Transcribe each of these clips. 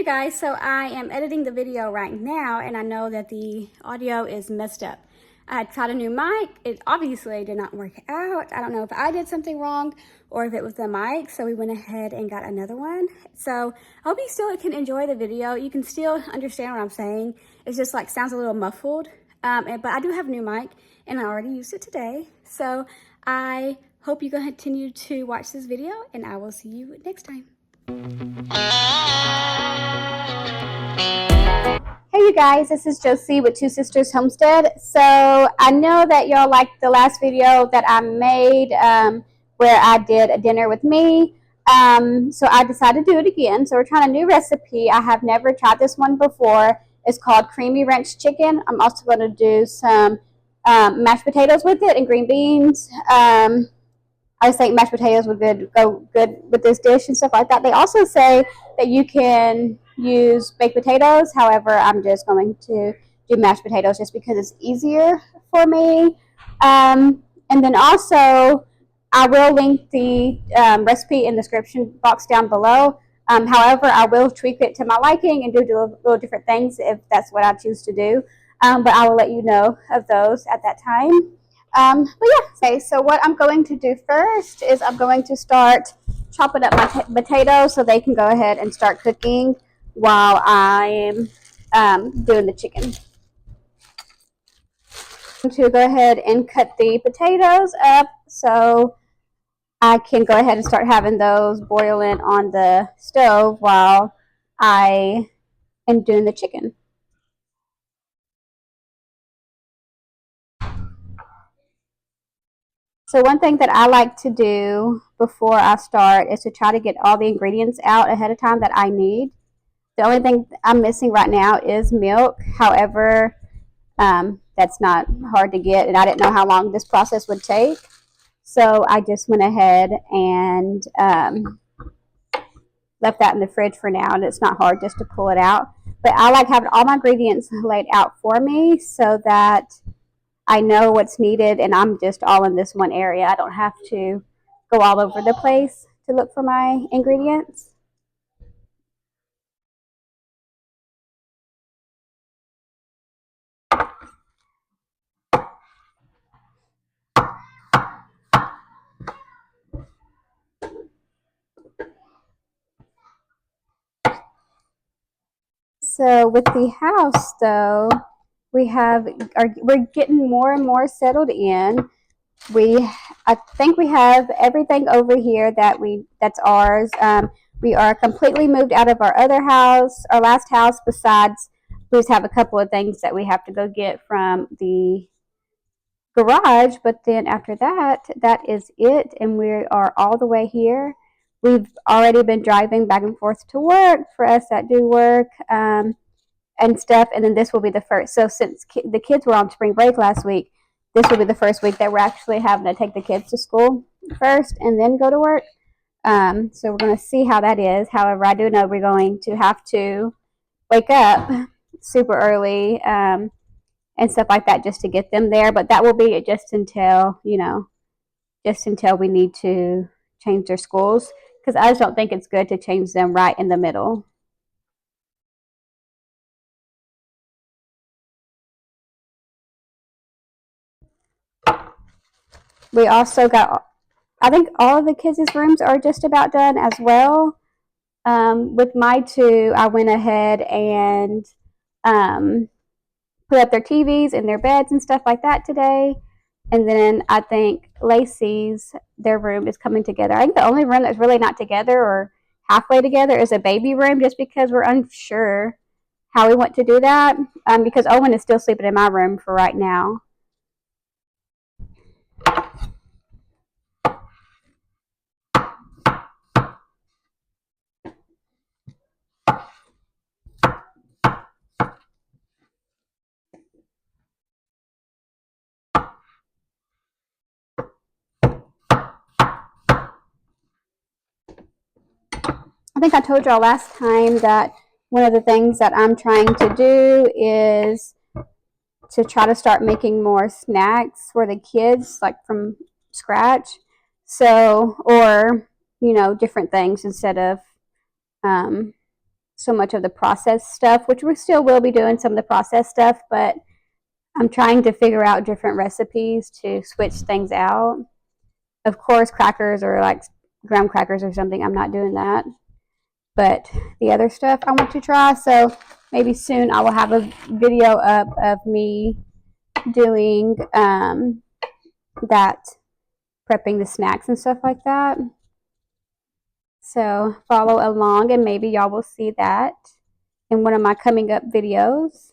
Guys, so I am editing the video right now and I know that the audio is messed up. I tried a new mic. It obviously did not work out. I don't know if I did something wrong or if it was the mic, so we went ahead and got another one. So I hope you still can enjoy the video. You can still understand what I'm saying. It's just like sounds a little muffled, but I do have a new mic and I already used it today. So I hope you continue to watch this video and I will see you next time. Hey you guys, this is Josie with Two Sisters Homestead. So I know that y'all liked the last video that I made where I did a dinner with me. So I decided to do it again. So we're trying a new recipe. I have never tried this one before. It's called creamy ranch chicken. I'm also going to do some mashed potatoes with it and green beans. I just think mashed potatoes would go good with this dish and stuff like that. They also say that you can use baked potatoes. However, I'm just going to do mashed potatoes just because it's easier for me. And then also, I will link the recipe in the description box down below. However, I will tweak it to my liking and do little different things if that's what I choose to do. But I will let you know of those at that time. But yeah, okay, so what I'm going to do first is I'm going to start chopping up my potatoes so they can go ahead and start cooking while I'm doing the chicken. I'm going to go ahead and cut the potatoes up so I can go ahead and start having those boiling on the stove while I am doing the chicken. So one thing that I like to do before I start is to try to get all the ingredients out ahead of time that I need. The only thing I'm missing right now is milk. However, that's not hard to get, and I didn't know how long this process would take. So I just went ahead and left that in the fridge for now, and it's not hard just to pull it out. But I like having all my ingredients laid out for me so that I know what's needed and I'm just all in this one area. I don't have to go all over the place to look for my ingredients. So with the house though, we're getting more and more settled in. I think we have everything over here that's ours. We are completely moved out of our other house, our last house, besides we just have a couple of things that we have to go get from the garage, but then after that, that is it, and we are all the way here. We've already been driving back and forth to work for us that do work and stuff, and then this will be the first. So since the kids were on spring break last week, this will be the first week that we're actually having to take the kids to school first and then go to work. So we're going to see how that is. However, I do know we're going to have to wake up super early and stuff like that just to get them there. But that will be just until, just until we need to change their schools, because I just don't think it's good to change them right in the middle. We also got, I think all of the kids' rooms are just about done as well. With my two, I went ahead and put up their TVs in their beds and stuff like that today. And then I think Laci's, their room is coming together. I think the only room that's really not together or halfway together is a baby room, just because we're unsure how we want to do that. Because Owen is still sleeping in my room for right now. I think I told y'all last time that one of the things that I'm trying to do is to try to start making more snacks for the kids, like from scratch. So, or, different things instead of so much of the processed stuff, which we still will be doing some of the processed stuff, but I'm trying to figure out different recipes to switch things out. Of course, crackers or like graham crackers or something, I'm not doing that. But the other stuff I want to try, so maybe soon I will have a video up of me doing that, prepping the snacks and stuff like that. So follow along and maybe y'all will see that in one of my coming up videos.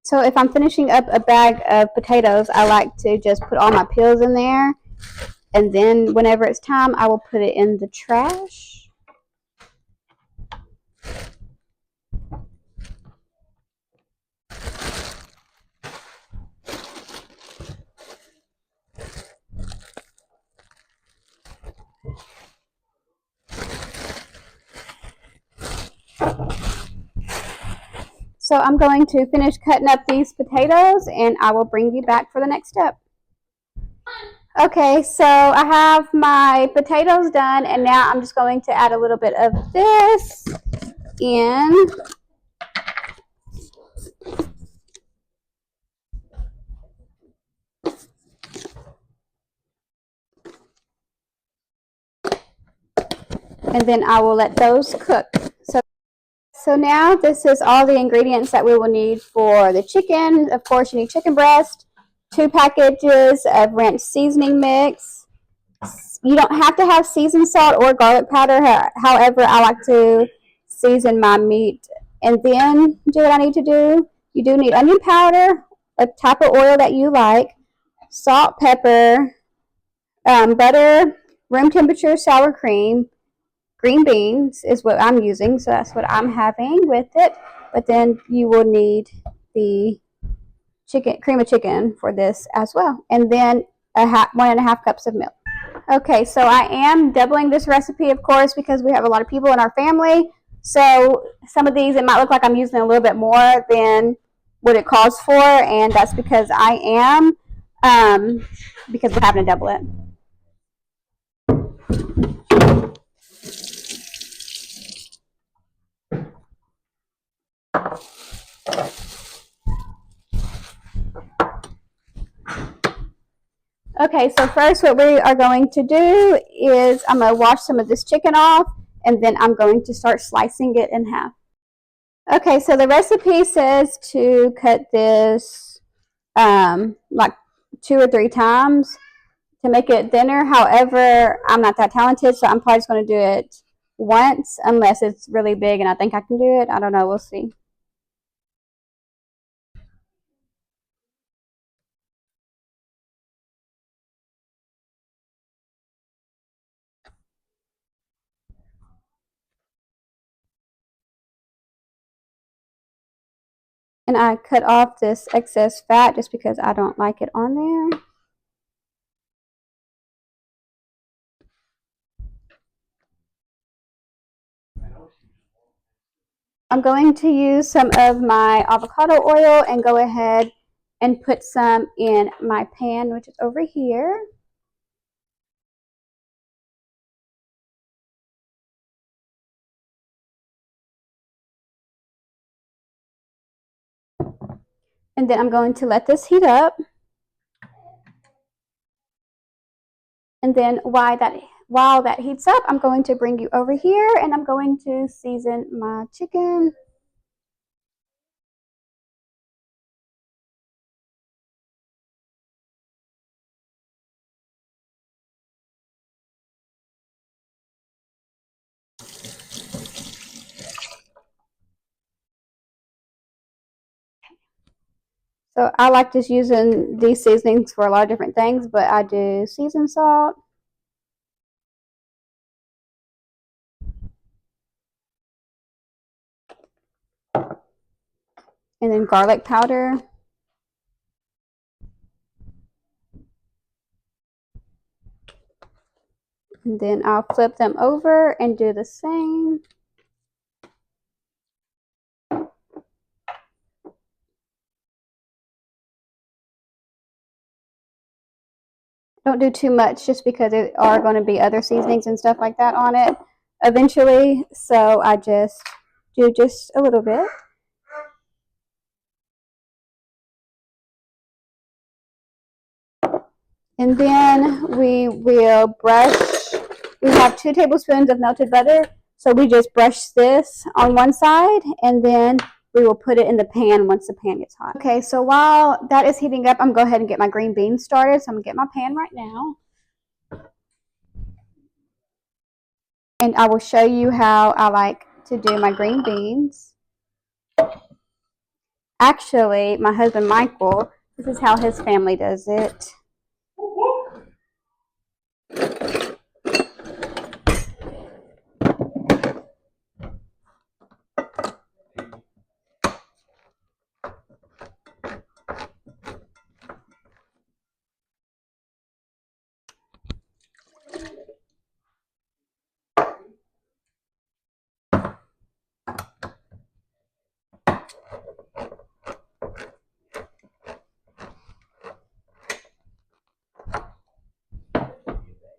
So if I'm finishing up a bag of potatoes, I like to just put all my peels in there, and then whenever it's time, I will put it in the trash. So I'm going to finish cutting up these potatoes and I will bring you back for the next step. Okay, so I have my potatoes done and now I'm just going to add a little bit of this in. And then I will let those cook. So now this is all the ingredients that we will need for the chicken. Of course, you need chicken breast, 2 packages of ranch seasoning mix. You don't have to have seasoned salt or garlic powder. However, I like to season my meat. And then do what I need to do. You do need onion powder, a type of oil that you like, salt, pepper, butter, room temperature sour cream, green beans is what I'm using, so that's what I'm having with it. But then you will need the chicken, cream of chicken for this as well, and then 1.5 cups of milk. Okay, so I am doubling this recipe, of course, because we have a lot of people in our family. So some of these, it might look like I'm using a little bit more than what it calls for, and that's because I am, because we're having to double it. Okay, so first what we are going to do is I'm going to wash some of this chicken off, and then I'm going to start slicing it in half. Okay, so the recipe says to cut this like 2 or 3 times to make it thinner. However, I'm not that talented, so I'm probably just going to do it once unless it's really big and I think I can do it. I don't know. We'll see. And I cut off this excess fat just because I don't like it on there. I'm going to use some of my avocado oil and go ahead and put some in my pan, which is over here. And then I'm going to let this heat up. And then while that heats up, I'm going to bring you over here and I'm going to season my chicken. So I like just using these seasonings for a lot of different things, but I do seasoned salt. And then garlic powder. And then I'll flip them over and do the same. Don't do too much just because there are going to be other seasonings and stuff like that on it eventually. So I just do just a little bit. And then we will brush. We have 2 tablespoons of melted butter. So we just brush this on one side and then we will put it in the pan once the pan gets hot. Okay, so while that is heating up, I'm going to go ahead and get my green beans started. So I'm going to get my pan right now. And I will show you how I like to do my green beans. Actually, my husband Michael, this is how his family does it.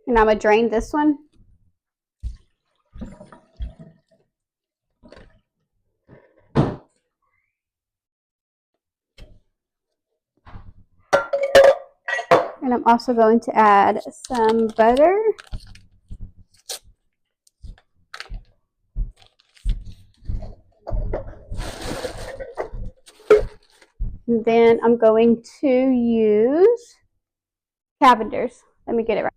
And I'm going to drain this one. And I'm also going to add some butter. And then I'm going to use Cavender's. Let me get it right.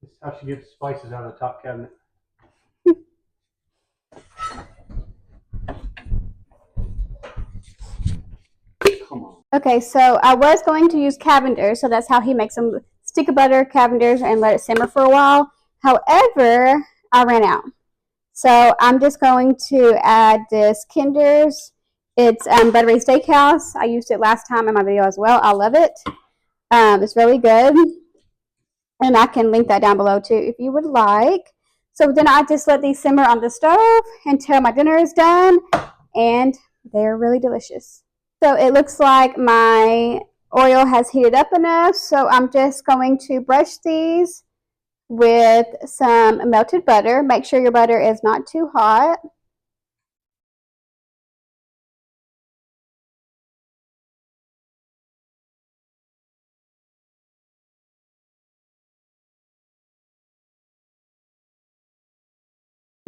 This is how she gets spices out of the top cabinet. Come on. Okay, so I was going to use Cavender's, so that's how he makes them. Stick of butter, Cavender's, and let it simmer for a while. However, I ran out. So I'm just going to add this Kinder's. It's Buttery Steakhouse. I used it last time in my video as well. I love it. It's really good. And I can link that down below too if you would like. So then I just let these simmer on the stove until my dinner is done. And they're really delicious. So it looks like my oil has heated up enough. So I'm just going to brush these with some melted butter. Make sure your butter is not too hot.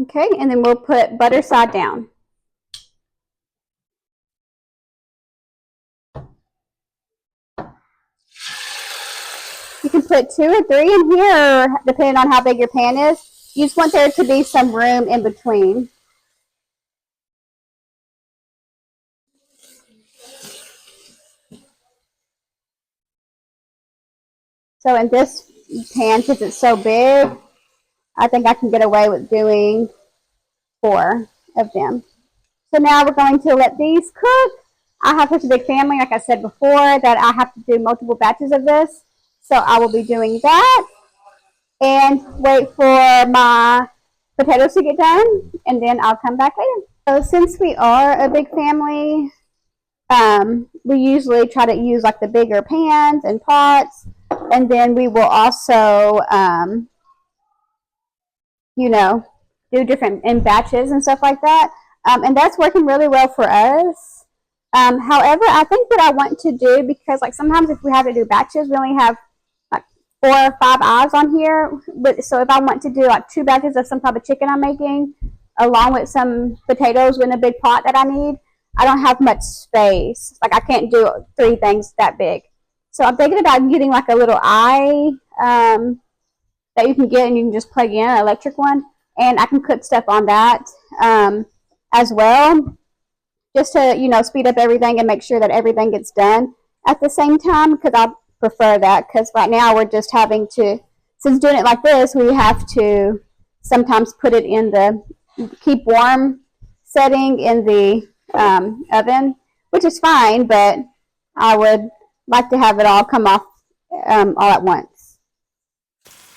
Okay, and then we'll put butter side down. You can put 2 or 3 in here, depending on how big your pan is. You just want there to be some room in between. So in this pan, since it's so big, I think I can get away with doing 4 of them. So now we're going to let these cook. I have such a big family, like I said before, that I have to do multiple batches of this. So I will be doing that and wait for my potatoes to get done, and then I'll come back later. So since we are a big family, we usually try to use like the bigger pans and pots, and then we will also, you know, do different in batches and stuff like that. And that's working really well for us. However, I think what I want to do, because like sometimes if we have to do batches, we only have like 4 or 5 eyes on here. But so if I want to do like 2 batches of some type of chicken I'm making, along with some potatoes in a big pot that I need, I don't have much space. Like I can't do 3 things that big. So I'm thinking about getting like a little eye that you can get, and you can just plug in an electric one, and I can cook stuff on that as well. just to, you know, speed up everything and make sure that everything gets done at the same time, because I prefer that, because right now we're just having to, since doing it like this, we have to sometimes put it in the keep warm setting in the oven, which is fine, but I would like to have it all come off all at once.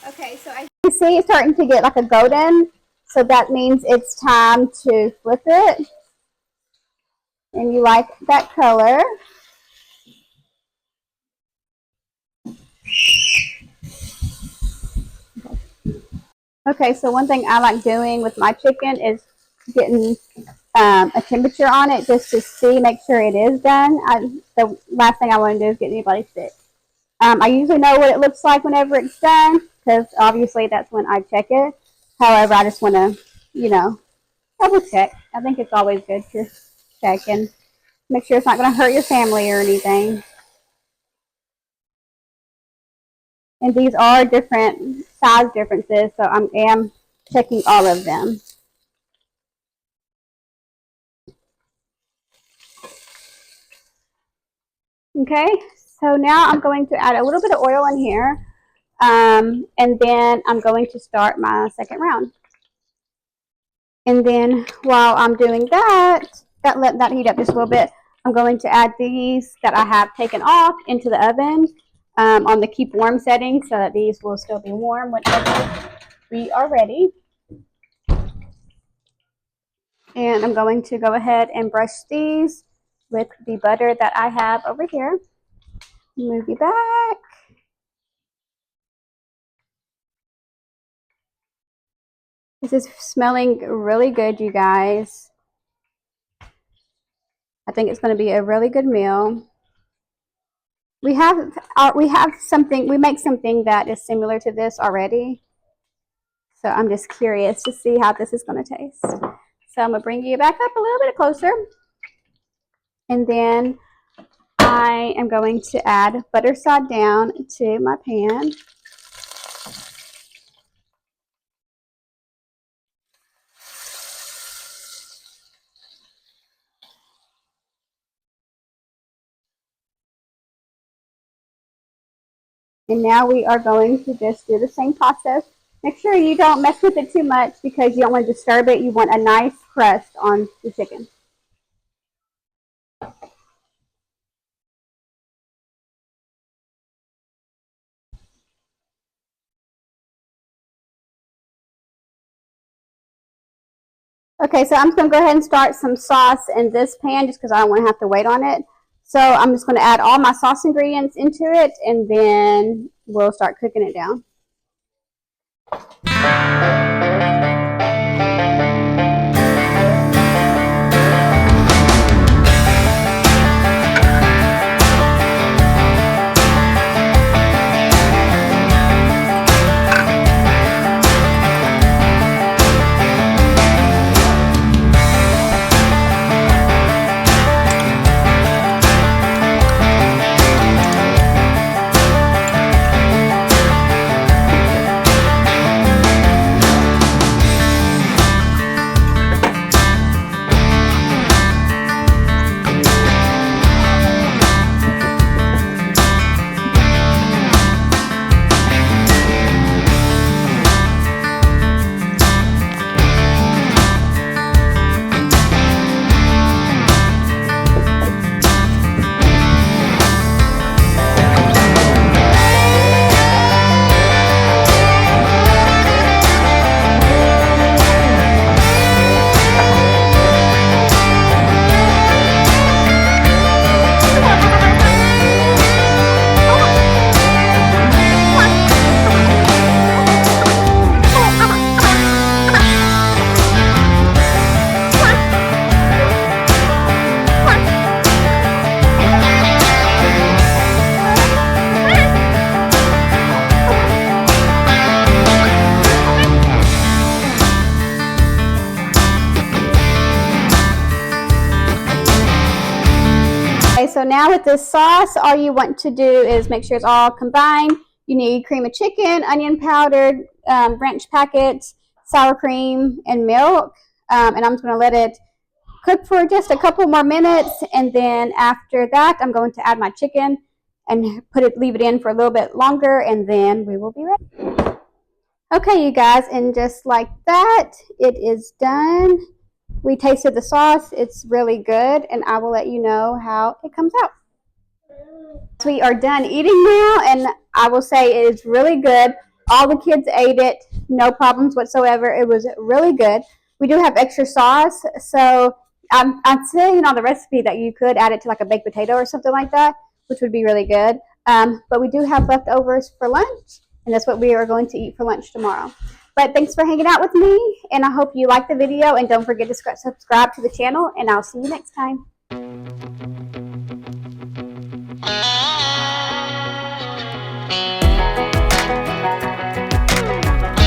Okay, so I can see it's starting to get like a golden, so that means it's time to flip it. And you like that color. Okay, so one thing I like doing with my chicken is getting a temperature on it just to see, make sure it is done. The last thing I want to do is get anybody sick. I usually know what it looks like whenever it's done, because obviously that's when I check it. However, I just want to, you know, double check. I think it's always good to check and make sure it's not going to hurt your family or anything. And these are different size differences, so I am checking all of them. Okay, so now I'm going to add a little bit of oil in here, and then I'm going to start my second round. And then while I'm doing that, let that heat up just a little bit, I'm going to add these that I have taken off into the oven on the keep warm setting, so that these will still be warm whenever we are ready. And I'm going to go ahead and brush these with the butter that I have over here. Move you back. This is smelling really good, you guys. I think it's going to be a really good meal. We make something that is similar to this already. So I'm just curious to see how this is going to taste. So I'm going to bring you back up a little bit closer. And then I am going to add butter side down to my pan. And now we are going to just do the same process. Make sure you don't mess with it too much, because you don't want to disturb it. You want a nice crust on the chicken. Okay, so I'm just going to go ahead and start some sauce in this pan just because I don't want to have to wait on it. So I'm just going to add all my sauce ingredients into it, and then we'll start cooking it down. So now with this sauce, all you want to do is make sure it's all combined. You need cream of chicken, onion powder, ranch packets, sour cream, and milk. And I'm just going to let it cook for just a couple more minutes, and then after that, I'm going to add my chicken and leave it in for a little bit longer, and then we will be ready. Okay, you guys, and just like that, it is done. We tasted the sauce. It's really good, and I will let you know how it comes out. We are done eating now, and I will say it is really good. All the kids ate it, no problems whatsoever. It was really good. We do have extra sauce, so I'm saying on the recipe that you could add it to like a baked potato or something like that, which would be really good. But we do have leftovers for lunch, and that's what we are going to eat for lunch tomorrow. But thanks for hanging out with me, and I hope you liked the video, and don't forget to subscribe to the channel, and I'll see you next time.